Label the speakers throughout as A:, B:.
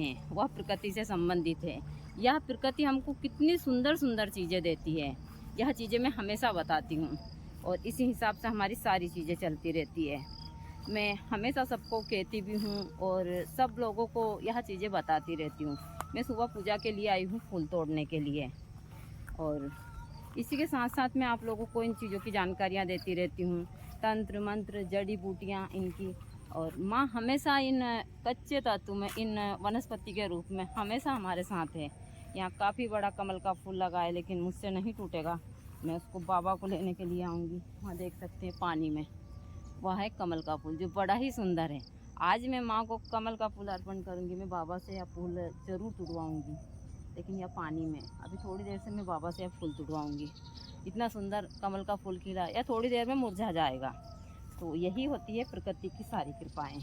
A: हैं वह प्रकृति से संबंधित है। यह प्रकृति हमको कितनी सुंदर सुंदर चीज़ें देती है, यह चीज़ें मैं हमेशा बताती हूँ और इसी हिसाब से हमारी सारी चीज़ें चलती रहती है। मैं हमेशा सबको कहती भी हूँ और सब लोगों को यह चीज़ें बताती रहती हूँ। मैं सुबह पूजा के लिए आई हूँ फूल तोड़ने के लिए और इसी के साथ साथ मैं आप लोगों को इन चीज़ों की जानकारियाँ देती रहती हूँ, तंत्र मंत्र जड़ी बूटियाँ इनकी। और माँ हमेशा इन कच्चे तत्व में, इन वनस्पति के रूप में हमेशा हमारे साथ है। यहाँ काफ़ी बड़ा कमल का फूल लगा है लेकिन मुझसे नहीं टूटेगा। मैं उसको बाबा को लेने के लिए आऊँगी। वहाँ देख सकते हैं पानी में वह है कमल का फूल जो बड़ा ही सुंदर है। आज मैं माँ को कमल का फूल अर्पण करूँगी। मैं बाबा से यह फूल ज़रूर तुड़वाऊँगी, लेकिन यह पानी में अभी थोड़ी देर से मैं बाबा से यह फूल तुड़वाऊँगी। इतना सुंदर कमल का फूल खिला, या थोड़ी देर में मुरझा जाएगा। तो यही होती है प्रकृति की सारी कृपाएँ।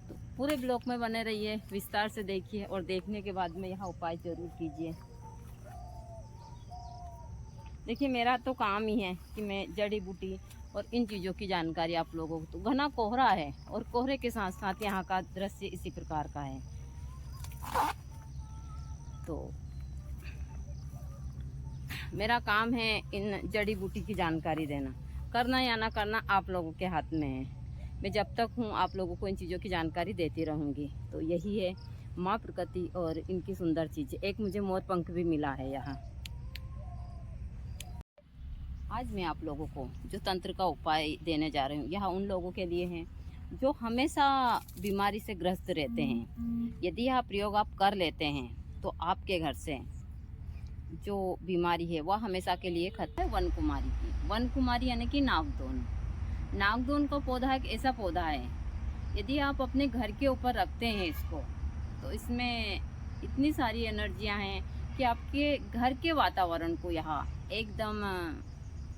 A: तो पूरे ब्लॉग में बने रहिए, विस्तार से देखिए और देखने के बाद में यह उपाय ज़रूर कीजिए। देखिए मेरा तो काम ही है कि मैं जड़ी बूटी और इन चीज़ों की जानकारी आप लोगों को। तो घना कोहरा है और कोहरे के साथ साथ यहाँ का दृश्य इसी प्रकार का है। तो मेरा काम है इन जड़ी बूटी की जानकारी देना। करना या ना करना आप लोगों के हाथ में है। मैं जब तक हूँ आप लोगों को इन चीज़ों की जानकारी देती रहूँगी। तो यही है माँ प्रकृति और इनकी सुंदर चीज़ें। एक मुझे मोर पंख भी मिला है यहाँ। आज मैं आप लोगों को जो तंत्र का उपाय देने जा रही हूँ, यह उन लोगों के लिए है जो हमेशा बीमारी से ग्रस्त रहते हैं। यदि यह प्रयोग आप कर लेते हैं तो आपके घर से जो बीमारी है वह हमेशा के लिए खत्म है। वन कुमारी की, वन कुमारी यानी कि नागदोन। नागदोन का पौधा एक ऐसा पौधा है, यदि आप अपने घर के ऊपर रखते हैं इसको, तो इसमें इतनी सारी एनर्जियां हैं कि आपके घर के वातावरण को यहाँ एकदम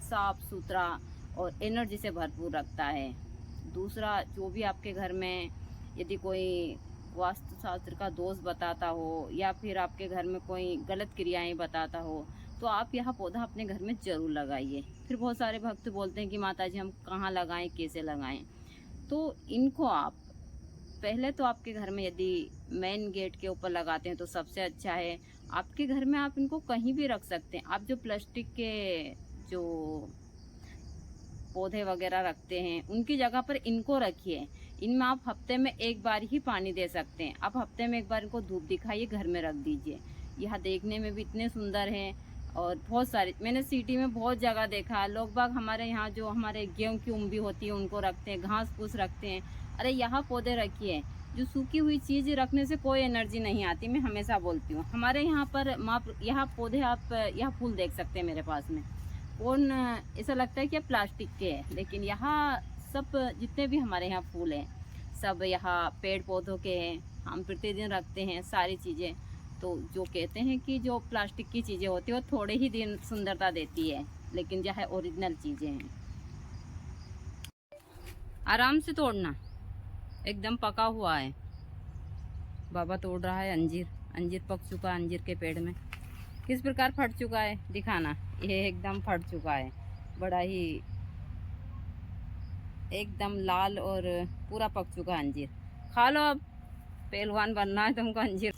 A: साफ सुथरा और एनर्जी से भरपूर रखता है। दूसरा, जो भी आपके घर में यदि कोई वास्तुशास्त्र का दोष बताता हो या फिर आपके घर में कोई गलत क्रियाएं बताता हो, तो आप यह पौधा अपने घर में ज़रूर लगाइए। फिर बहुत सारे भक्त बोलते हैं कि माता जी हम कहाँ लगाएं, कैसे लगाएं। तो इनको आप पहले तो आपके घर में यदि मेन गेट के ऊपर लगाते हैं तो सबसे अच्छा है। आपके घर में आप इनको कहीं भी रख सकते हैं। आप जो प्लास्टिक के जो पौधे वगैरह रखते हैं उनकी जगह पर इनको रखिए। इनमें आप हफ्ते में एक बार ही पानी दे सकते हैं। आप हफ्ते में एक बार इनको धूप दिखाइए, घर में रख दीजिए। यह देखने में भी इतने सुंदर हैं और बहुत सारे मैंने सिटी में बहुत जगह देखा। लोग बाग हमारे यहाँ जो हमारे गेहूँ की उम्बी होती है उनको रखते हैं, घास फूस रखते हैं। अरे यहाँ पौधे रखिए। जो सूखी हुई चीज़ रखने से कोई एनर्जी नहीं आती, मैं हमेशा बोलती हूँ। हमारे यहाँ पर यहाँ पौधे, आप यह फूल देख सकते हैं मेरे पास में। कौन ऐसा लगता है कि प्लास्टिक के हैं, लेकिन यहाँ सब जितने भी हमारे यहाँ फूल हैं सब यहाँ पेड़ पौधों के हैं। हम प्रतिदिन रखते हैं सारी चीज़ें। तो जो कहते हैं कि जो प्लास्टिक की चीज़ें होती है वो थोड़े ही दिन सुंदरता देती है, लेकिन यह ओरिजिनल चीज़ें हैं। आराम से तोड़ना, एकदम पका हुआ है। बाबा तोड़ रहा है अंजीर। अंजीर पक चुका है अंजीर के पेड़ में। किस प्रकार फट चुका है दिखाना। ये एकदम फट चुका है, बड़ा ही एकदम लाल और पूरा पक चुका अंजीर। खा लो अब, पहलवान बनना है तुमको अंजीर।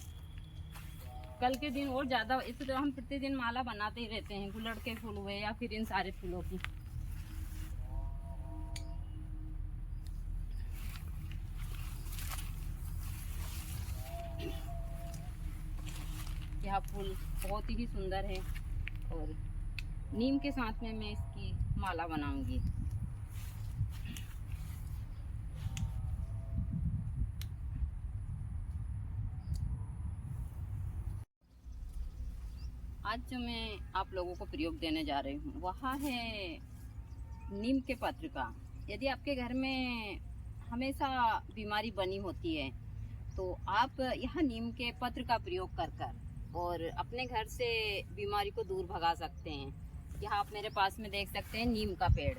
A: कल के दिन और ज़्यादा, इसलिए तो हम प्रतिदिन माला बनाते ही रहते हैं, गुलड़ के फूल हुए या फिर इन सारे फूलों की। यह फूल बहुत ही सुंदर है और नीम के साथ में मैं इसकी माला बनाऊंगी। आज जो मैं आप लोगों को प्रयोग देने जा रही हूँ वह है नीम के पत्र का। यदि आपके घर में हमेशा बीमारी बनी होती है तो आप यह नीम के पत्र का प्रयोग कर और अपने घर से बीमारी को दूर भगा सकते हैं। यहाँ आप मेरे पास में देख सकते हैं नीम का पेड़।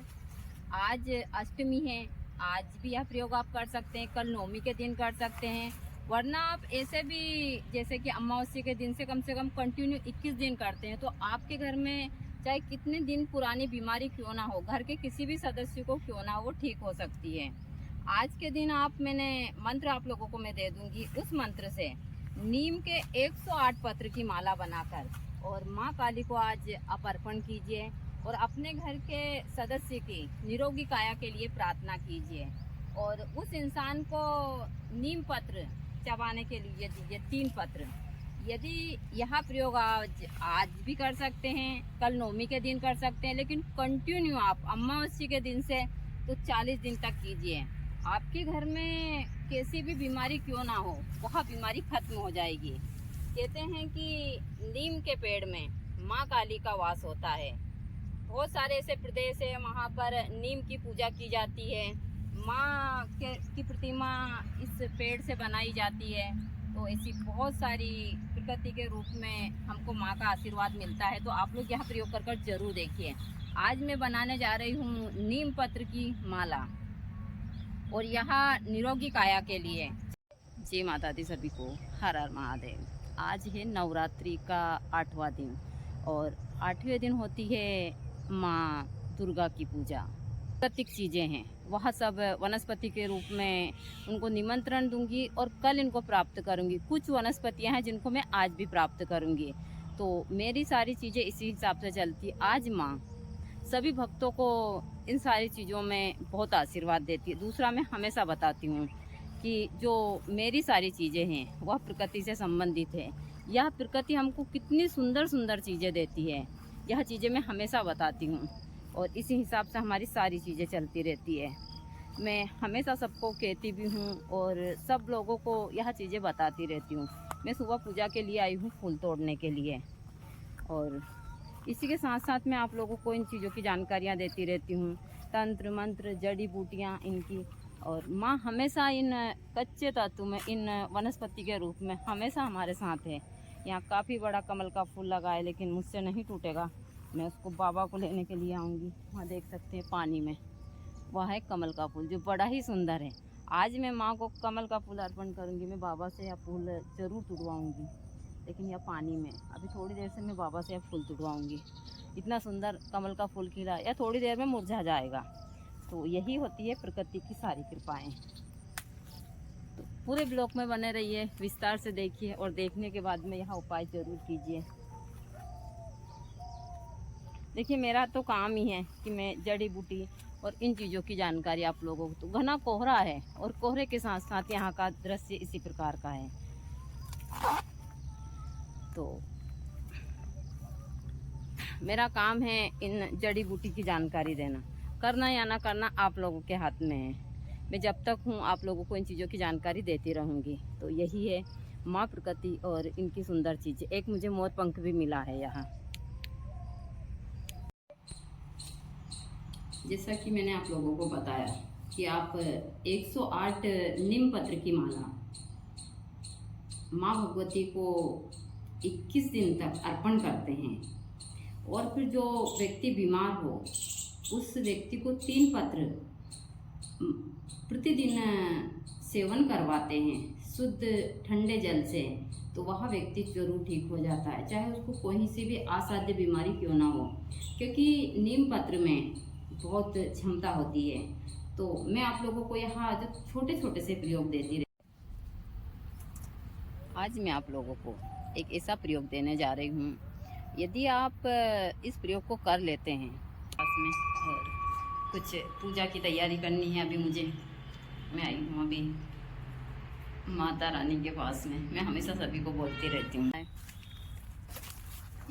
A: आज अष्टमी है, आज भी यह प्रयोग आप कर सकते हैं, कल नवमी के दिन कर सकते हैं। वरना आप ऐसे भी जैसे कि अमावस्या के दिन से कम कंटिन्यू 21 दिन करते हैं तो आपके घर में चाहे कितने दिन पुरानी बीमारी क्यों ना हो, घर के किसी भी सदस्य को क्यों ना हो, वो ठीक हो सकती है। आज के दिन मैंने मंत्र आप लोगों को मैं दे दूंगी। उस मंत्र से नीम के 108 पत्र की माला बनाकर और माँ काली को आज आप अर्पण कीजिए और अपने घर के सदस्य की निरोगी काया के लिए प्रार्थना कीजिए और उस इंसान को नीम पत्र चबाने के लिए दीजिए 3 पत्र। यदि यह प्रयोग आज भी कर सकते हैं, कल नवमी के दिन कर सकते हैं, लेकिन कंटिन्यू आप अमावस्या के दिन से तो 40 दिन तक कीजिए। आपके घर में कैसी भी बीमारी क्यों ना हो, वह बीमारी खत्म हो जाएगी। कहते हैं कि नीम के पेड़ में माँ काली का वास होता है। बहुत सारे ऐसे प्रदेश है वहाँ पर नीम की पूजा की जाती है, माँ की प्रतिमा इस पेड़ से बनाई जाती है। तो ऐसी बहुत सारी प्रकृति के रूप में हमको माँ का आशीर्वाद मिलता है। तो आप लोग यह प्रयोग कर जरूर देखिए। आज मैं बनाने जा रही हूँ नीम पत्र की माला और यहाँ निरोगी काया के लिए। जय माता दी सभी को, हर हर महादेव। आज है नवरात्रि का 8वां दिन और 8वें दिन होती है माँ दुर्गा की पूजा। प्राकृतिक चीज़ें हैं, वह सब वनस्पति के रूप में उनको निमंत्रण दूंगी और कल इनको प्राप्त करूंगी। कुछ वनस्पतियां हैं जिनको मैं आज भी प्राप्त करूंगी। तो मेरी सारी चीज़ें इसी हिसाब से चलती। आज माँ सभी भक्तों को इन सारी चीज़ों में बहुत आशीर्वाद देती है। दूसरा, मैं हमेशा बताती हूँ कि जो मेरी सारी चीज़ें हैं वह प्रकृति से संबंधित है। यह प्रकृति हमको कितनी सुंदर सुंदर चीज़ें देती है, यह चीज़ें मैं हमेशा बताती हूँ और इसी हिसाब से हमारी सारी चीज़ें चलती रहती है। मैं हमेशा सबको कहती भी हूँ और सब लोगों को यह चीज़ें बताती रहती हूँ। मैं सुबह पूजा के लिए आई हूँ फूल तोड़ने के लिए और इसी के साथ साथ मैं आप लोगों को इन चीज़ों की जानकारियाँ देती रहती हूँ, तंत्र मंत्र जड़ी बूटियाँ इनकी। और माँ हमेशा इन कच्चे तत्व में, इन वनस्पति के रूप में हमेशा हमारे साथ है। यहाँ काफ़ी बड़ा कमल का फूल लगा है लेकिन मुझसे नहीं टूटेगा। मैं उसको बाबा को लेने के लिए आऊँगी। वहाँ देख सकते हैं पानी में, वह है कमल का फूल जो बड़ा ही सुंदर है। आज मैं माँ को कमल का फूल अर्पण करूँगी। मैं बाबा से यह फूल ज़रूर तुड़वाऊँगी, लेकिन यह पानी में। अभी थोड़ी देर से मैं बाबा से यह फूल तुड़वाऊँगी। इतना सुंदर कमल का फूल खिला, या थोड़ी देर में मुरझा जाएगा। तो यही होती है प्रकृति की सारी कृपाएँ। तो पूरे ब्लॉग में बने रहिए, विस्तार से देखिए और देखने के बाद में यह उपाय ज़रूर कीजिए। देखिए, मेरा तो काम ही है कि मैं जड़ी बूटी और इन चीज़ों की जानकारी आप लोगों को। तो घना कोहरा है और कोहरे के साथ साथ यहाँ का दृश्य इसी प्रकार का है। तो मेरा काम है इन जड़ी बूटी की जानकारी देना। करना या ना करना आप लोगों के हाथ में है। मैं जब तक हूँ आप लोगों को इन चीज़ों की जानकारी देती रहूँगी। तो यही है माँ प्रकृति और इनकी सुंदर चीज़ें। एक मुझे मोर पंख भी मिला है यहाँ। जैसा कि मैंने आप लोगों को बताया कि आप 108 नीम पत्र की माला माँ भगवती को 21 दिन तक अर्पण करते हैं और फिर जो व्यक्ति बीमार हो उस व्यक्ति को 3 पत्र प्रतिदिन सेवन करवाते हैं शुद्ध ठंडे जल से। तो वह व्यक्ति जरूर ठीक हो जाता है, चाहे उसको कोई सी भी असाध्य बीमारी क्यों ना हो, क्योंकि नीम पत्र में बहुत क्षमता होती है। तो मैं आप लोगों को यहाँ जो छोटे छोटे से प्रयोग देती रही। आज मैं आप लोगों को एक ऐसा प्रयोग देने जा रही हूँ। यदि आप इस प्रयोग को कर लेते हैं पास में, और कुछ पूजा की तैयारी करनी है अभी मुझे, मैं आई हूँ अभी माता रानी के पास में। मैं हमेशा सभी को बोलती रहती हूँ।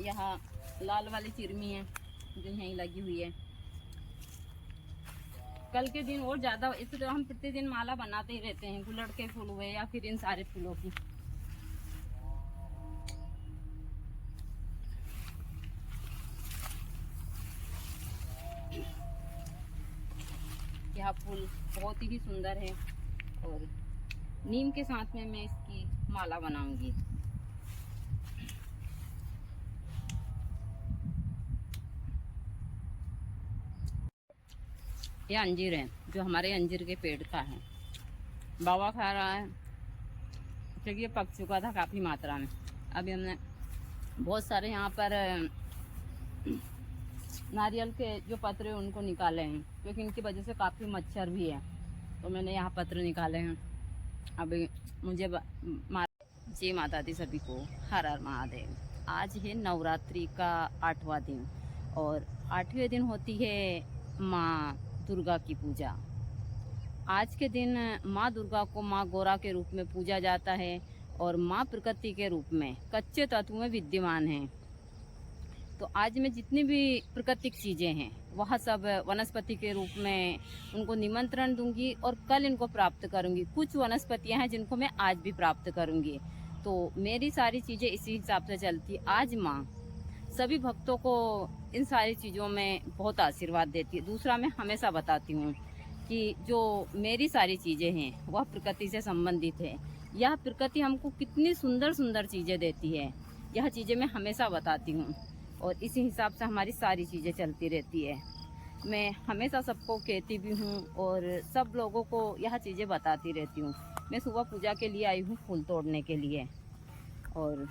A: यहाँ लाल वाली चिरमी है जो यहीं लगी हुई है। कल के दिन और ज़्यादा, इससे तो हम प्रतिदिन माला बनाते ही रहते हैं, गुलड़ के फूल हुए या फिर इन सारे फूलों की। यह फूल बहुत ही सुंदर है और नीम के साथ में मैं इसकी माला बनाऊंगी। यह अंजीर है जो हमारे अंजीर के पेड़ का है। बाबा खा रहा है क्योंकि ये पक चुका था काफ़ी मात्रा में। अभी हमने बहुत सारे यहाँ पर नारियल के जो पत्रे उनको निकाले हैं, क्योंकि इनकी वजह से काफ़ी मच्छर भी है। तो मैंने यहाँ पत्र निकाले हैं। अभी मुझे जय माता दी सभी को, हर हर महादेव। आज है नवरात्रि का 8वां दिन और 8वें दिन होती है माँ दुर्गा की पूजा। आज के दिन माँ दुर्गा को माँ गौरा के रूप में पूजा जाता है और माँ प्रकृति के रूप में कच्चे तत्व में विद्यमान है। तो आज मैं जितनी भी प्राकृतिक चीज़ें हैं वह सब वनस्पति के रूप में उनको निमंत्रण दूंगी और कल इनको प्राप्त करूंगी। कुछ वनस्पतियां हैं जिनको मैं आज भी प्राप्त करूंगी। तो मेरी सारी चीज़ें इसी हिसाब से चलती। आज माँ सभी भक्तों को इन सारी चीज़ों में बहुत आशीर्वाद देती है। दूसरा, मैं हमेशा बताती हूँ कि जो मेरी सारी चीज़ें हैं वह प्रकृति से संबंधित है। यह प्रकृति हमको कितनी सुंदर सुंदर चीज़ें देती है, यह चीज़ें मैं हमेशा बताती हूँ और इसी हिसाब से हमारी सारी चीज़ें चलती रहती है। मैं हमेशा सबको कहती भी हूँ और सब लोगों को यह चीज़ें बताती रहती हूँ। मैं सुबह पूजा के लिए आई हूँ फूल तोड़ने के लिए और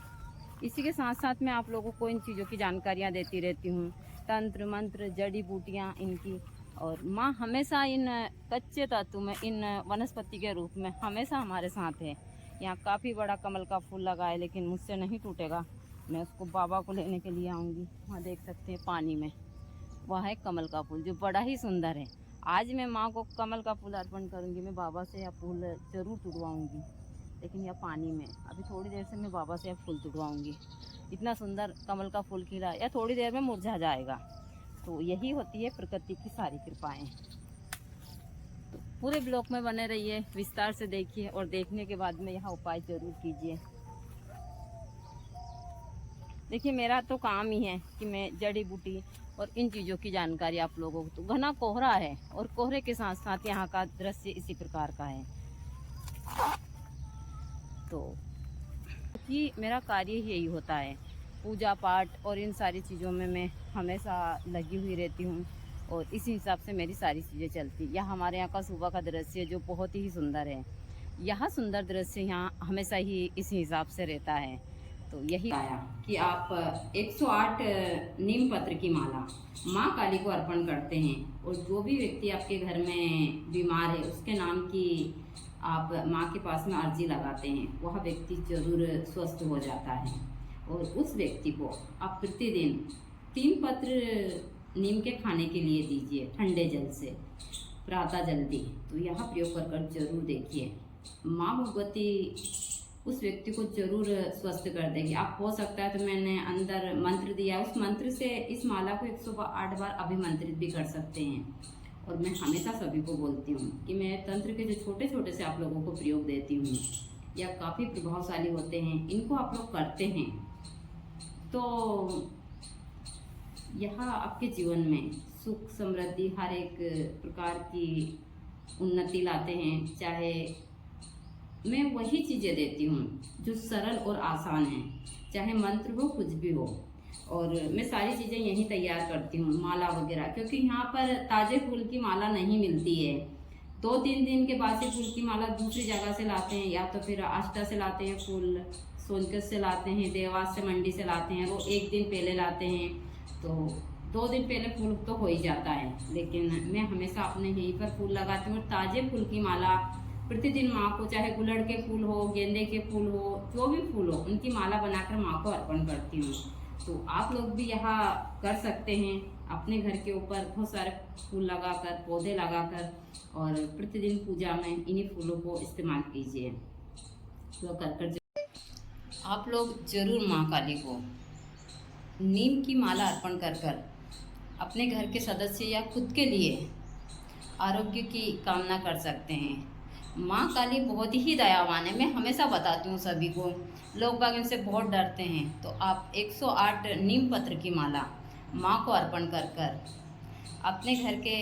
A: इसी के साथ साथ मैं आप लोगों को इन चीज़ों की जानकारियाँ देती रहती हूँ, तंत्र मंत्र जड़ी बूटियाँ इनकी। और माँ हमेशा इन कच्चे तत्व में, इन वनस्पति के रूप में हमेशा हमारे साथ है। यहाँ काफ़ी बड़ा कमल का फूल लगा है लेकिन मुझसे नहीं टूटेगा। मैं उसको बाबा को लेने के लिए आऊँगी। वहाँ देख सकते हैं पानी में वह है कमल का फूल जो बड़ा ही सुंदर है। आज मैं माँ को कमल का फूल अर्पण करूँगी। मैं बाबा से यह फूल ज़रूर तुड़वाऊँगी, लेकिन यह पानी में अभी थोड़ी देर से मैं बाबा से यह फूल तुड़वाऊँगी। इतना सुंदर कमल का फूल खिला, या थोड़ी देर में मुरझा जाएगा। तो यही होती है प्रकृति की सारी कृपाएँ। तो पूरे ब्लॉग में बने रहिए, विस्तार से देखिए और देखने के बाद में यह उपाय ज़रूर कीजिए। देखिए, मेरा तो काम ही है कि मैं जड़ी बूटी और इन चीज़ों की जानकारी आप लोगों को। तो घना कोहरा है और कोहरे के साथ साथ यहाँ का दृश्य इसी प्रकार का है। तो कि मेरा कार्य ही यही होता है, पूजा पाठ और इन सारी चीज़ों में मैं हमेशा लगी हुई रहती हूँ और इसी हिसाब से मेरी सारी चीज़ें चलती। यह हमारे यहाँ का सुबह का दृश्य जो बहुत ही सुंदर है। यह सुंदर दृश्य यहाँ हमेशा ही इसी हिसाब से रहता है। तो यही आया कि आप 108 नीम पत्र की माला माँ काली को अर्पण करते हैं और जो भी व्यक्ति आपके घर में बीमार है उसके नाम की आप माँ के पास में अर्जी लगाते हैं, वह व्यक्ति जरूर स्वस्थ हो जाता है। और उस व्यक्ति को आप प्रतिदिन 3 पत्र नीम के खाने के लिए दीजिए ठंडे जल से, प्रातः जल्दी। तो यह प्रयोग कर जरूर देखिए, माँ भगवती उस व्यक्ति को जरूर स्वस्थ कर देगी। आप हो सकता है तो मैंने अंदर मंत्र दिया, उस मंत्र से इस माला को 108 बार अभिमंत्रित भी कर सकते हैं। और मैं हमेशा सभी को बोलती हूँ कि मैं तंत्र के जो छोटे छोटे से आप लोगों को प्रयोग देती हूँ, यह काफ़ी प्रभावशाली होते हैं। इनको आप लोग करते हैं तो यह आपके जीवन में सुख समृद्धि हर एक प्रकार की उन्नति लाते हैं। चाहे मैं वही चीज़ें देती हूँ जो सरल और आसान है, चाहे मंत्र हो कुछ भी हो। और मैं सारी चीज़ें यहीं तैयार करती हूँ, माला वगैरह, क्योंकि यहाँ पर ताज़े फूल की माला नहीं मिलती है। 2-3 दिन के बाद से फूल की माला दूसरी जगह से लाते हैं, या तो फिर आष्टा से लाते हैं फूल, सोनकत से लाते हैं, देवास से मंडी से लाते हैं। वो 1 दिन पहले लाते हैं तो 2 दिन पहले फूल तो हो ही जाता है। लेकिन मैं हमेशा अपने यहीं पर फूल लगाती हूँ। ताज़े फूल की माला प्रतिदिन माँ को, चाहे गुलड़ के फूल हो, गेंदे के फूल हो, जो भी फूल हो, उनकी माला बनाकर माँ को अर्पण करती हूँ। तो आप लोग भी यहाँ कर सकते हैं अपने घर के ऊपर बहुत सारे फूल लगाकर, पौधे लगाकर, और प्रतिदिन पूजा में इन्हीं फूलों को इस्तेमाल कीजिए। तो कर आप लोग जरूर माँ काली को नीम की माला अर्पण कर अपने घर के सदस्य या खुद के लिए आरोग्य की कामना कर सकते हैं। माँ काली बहुत ही दयावान है, मैं हमेशा बताती हूँ सभी को। लोग बाग इनसे बहुत डरते हैं। तो आप 108 नीम पत्र की माला माँ को अर्पण कर अपने घर के